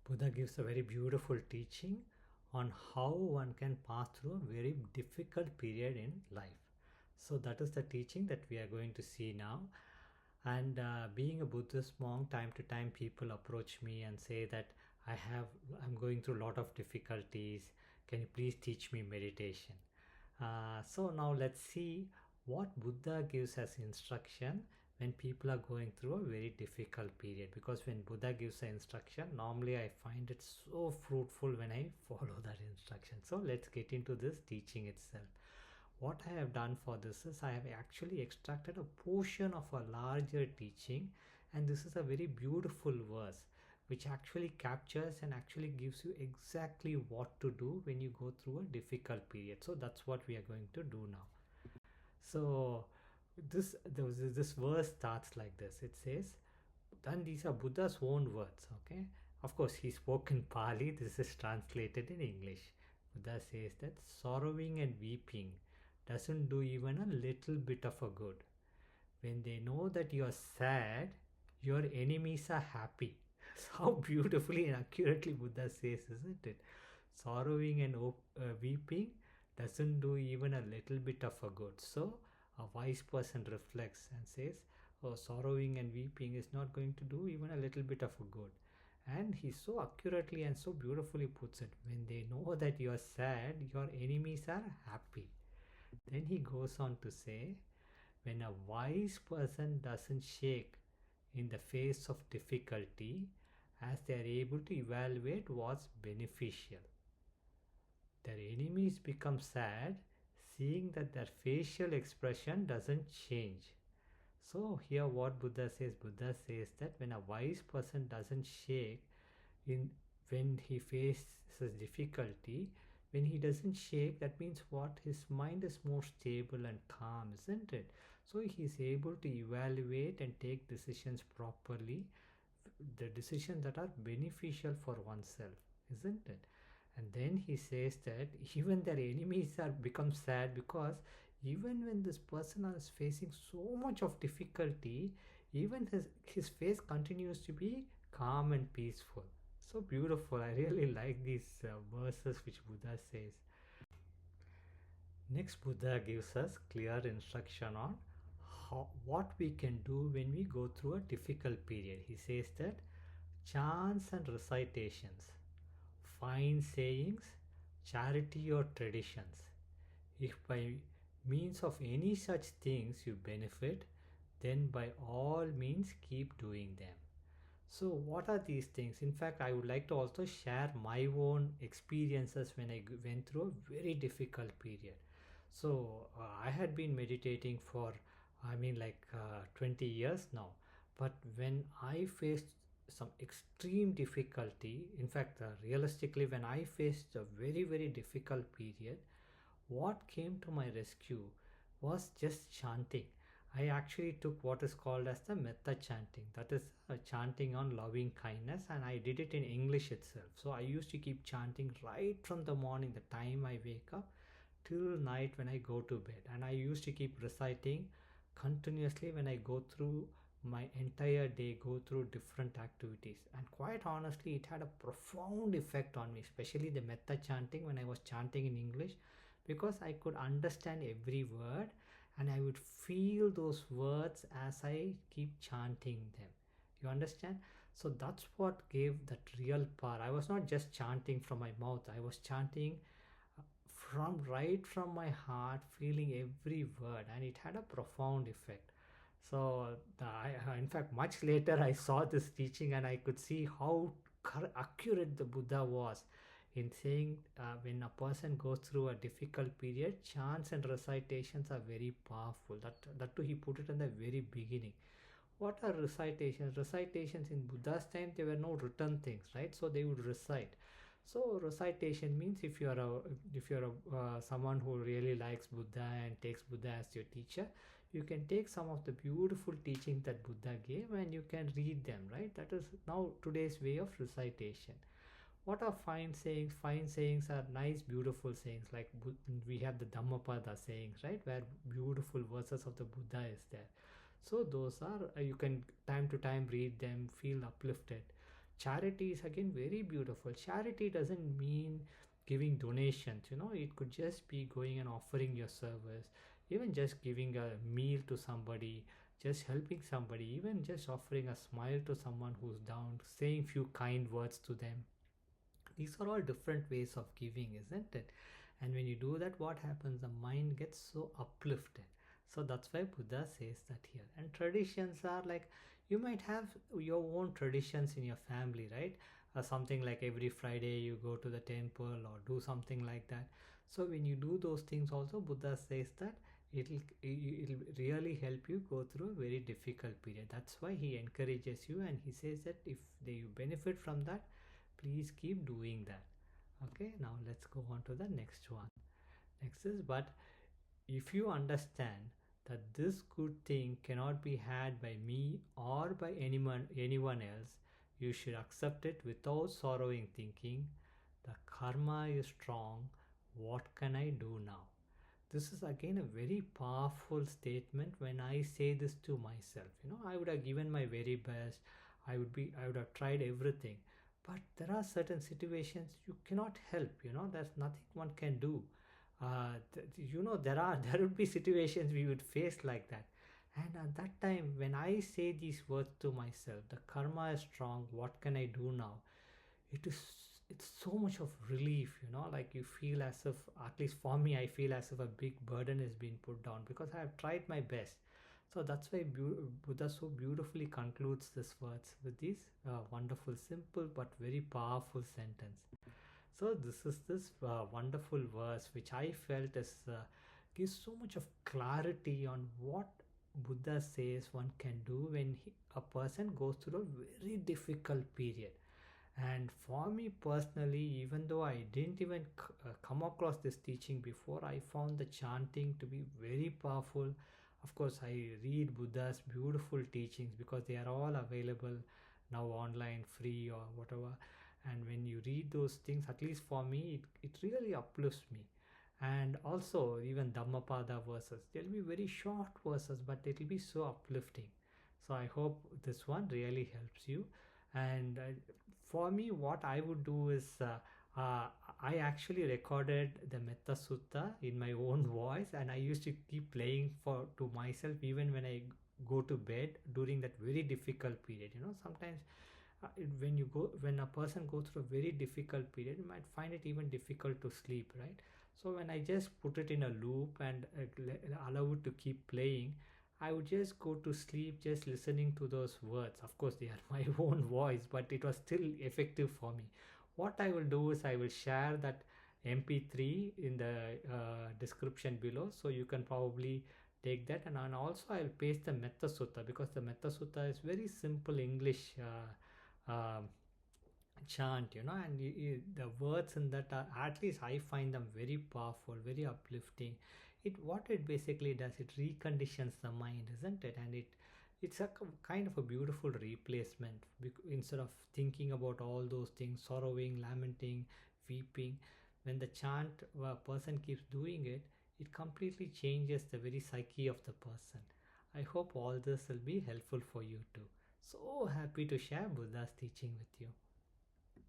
Buddha gives a very beautiful teaching on how one can pass through a very difficult period in life. So that is the teaching that we are going to see now. And being a Buddhist monk, time to time people approach me and say that I'm going through a lot of difficulties. Can you please teach me meditation? So now let's see what Buddha gives as instruction when people are going through a very difficult period. Because when Buddha gives an instruction, normally I find it so fruitful when I follow that instruction. So let's get into this teaching itself. What I have done for this is I have actually extracted a portion of a larger teaching, and this is a very beautiful verse which actually captures and actually gives you exactly what to do when you go through a difficult period. So that's what we are going to do now. So this verse starts like this. It says, and these are Buddha's own words. Okay, of course he spoke in Pali. This is translated in English. Buddha says that sorrowing and weeping doesn't do even a little bit of a good. When they know that you are sad, your enemies are happy. How beautifully and accurately Buddha says, isn't it? Sorrowing and weeping doesn't do even a little bit of a good. So a wise person reflects and says, oh, sorrowing and weeping is not going to do even a little bit of a good. And he so accurately and so beautifully puts it, when they know that you are sad, your enemies are happy. Then he goes on to say, when a wise person doesn't shake in the face of difficulty, as they are able to evaluate what's beneficial, their enemies become sad, seeing that their facial expression doesn't change. So here what Buddha says that when a wise person doesn't shake in when he faces difficulty, when he doesn't shake, that means what? His mind is more stable and calm, isn't it? So he is able to evaluate and take decisions properly, the decisions that are beneficial for oneself, isn't it? And then he says that even their enemies are become sad, because even when this person is facing so much of difficulty, even his face continues to be calm and peaceful. So beautiful. I really like these verses which Buddha says. Next, Buddha gives us clear instruction on what we can do when we go through a difficult period. He says that chants and recitations, fine sayings, charity or traditions, if by means of any such things you benefit, then by all means keep doing them. So, what are these things? In fact, I would like to also share my own experiences when I went through a very difficult period. So, I had been meditating for, 20 years now. But when I faced some extreme difficulty, in fact, realistically, when I faced a very, very difficult period, what came to my rescue was just chanting. I actually took what is called as the Metta chanting. That is chanting on loving kindness, and I did it in English itself. So I used to keep chanting right from the morning, the time I wake up, till night when I go to bed. And I used to keep reciting continuously when I go through my entire day, go through different activities. And quite honestly, it had a profound effect on me, especially the Metta chanting when I was chanting in English, because I could understand every word and I would feel those words as I keep chanting them. You understand? So that's what gave that real power. I was not just chanting from my mouth, I was chanting from my heart, feeling every word, and it had a profound effect. So in fact, much later I saw this teaching and I could see how accurate the Buddha was in saying, when a person goes through a difficult period, chants and recitations are very powerful. That too he put it in the very beginning. What are recitations? Recitations in Buddha's time, there were no written things, right? So they would recite. So recitation means if you're someone who really likes Buddha and takes Buddha as your teacher, you can take some of the beautiful teachings that Buddha gave and you can read them, right? That is now today's way of recitation. What are fine sayings? Fine sayings are nice, beautiful sayings. Like we have the Dhammapada sayings, right, where beautiful verses of the Buddha is there. So those are, you can time to time read them, feel uplifted. Charity is again very beautiful. Charity doesn't mean giving donations, it could just be going and offering your service, even just giving a meal to somebody, just helping somebody, even just offering a smile to someone who's down, saying few kind words to them. These are all different ways of giving, isn't it? And when you do that, what happens? The mind gets so uplifted. So that's why Buddha says that here. And traditions are like, you might have your own traditions in your family, right? Something like every Friday you go to the temple or do something like that. So when you do those things also, Buddha says that it'll really help you go through a very difficult period. That's why he encourages you, and he says that if you benefit from that, please keep doing that. Okay, now let's go on to the next one. Next is, but if you understand that this good thing cannot be had by me or by anyone else, you should accept it without sorrowing, thinking the karma is strong, what can I do now? This is again a very powerful statement. When I say this to myself, I would have given my very best. I would have tried everything, but there are certain situations you cannot help. There's nothing one can do. There would be situations we would face like that. And at that time, when I say these words to myself, the karma is strong, what can I do now? it is it's so much of relief, like you feel as if, at least for me, I feel as if a big burden has been put down because I have tried my best. So that's why Buddha so beautifully concludes this words with this wonderful, simple but very powerful sentence. So this wonderful verse which I felt is gives so much of clarity on what Buddha says one can do when a person goes through a very difficult period. And for me personally, even though I didn't even come across this teaching before, I found the chanting to be very powerful. Of course, I read Buddha's beautiful teachings because they are all available now online, free or whatever. And when you read those things, at least for me, it really uplifts me. And also, even Dhammapada verses, they'll be very short verses, but it'll be so uplifting. So I hope this one really helps you. And for me, what I would do is uh, I actually recorded the Metta Sutta in my own voice, and I used to keep playing for to myself even when I go to bed during that very difficult period. Sometimes when a person goes through a very difficult period, you might find it even difficult to sleep, right? So when I just put it in a loop and allow it to keep playing, I would just go to sleep just listening to those words. Of course, they are my own voice, but it was still effective for me. What I will do is I will share that mp3 in the description below, so you can probably take that. And also I'll paste the Metta Sutta, because the Metta Sutta is very simple English chant, and the words in that are, at least I find them very powerful, very uplifting. What it basically does, it reconditions the mind, isn't it? And it's a kind of a beautiful replacement, instead of thinking about all those things, sorrowing, lamenting, weeping. When the chant person keeps doing it, it completely changes the very psyche of the person. I hope all this will be helpful for you too. So happy to share Buddha's teaching with you.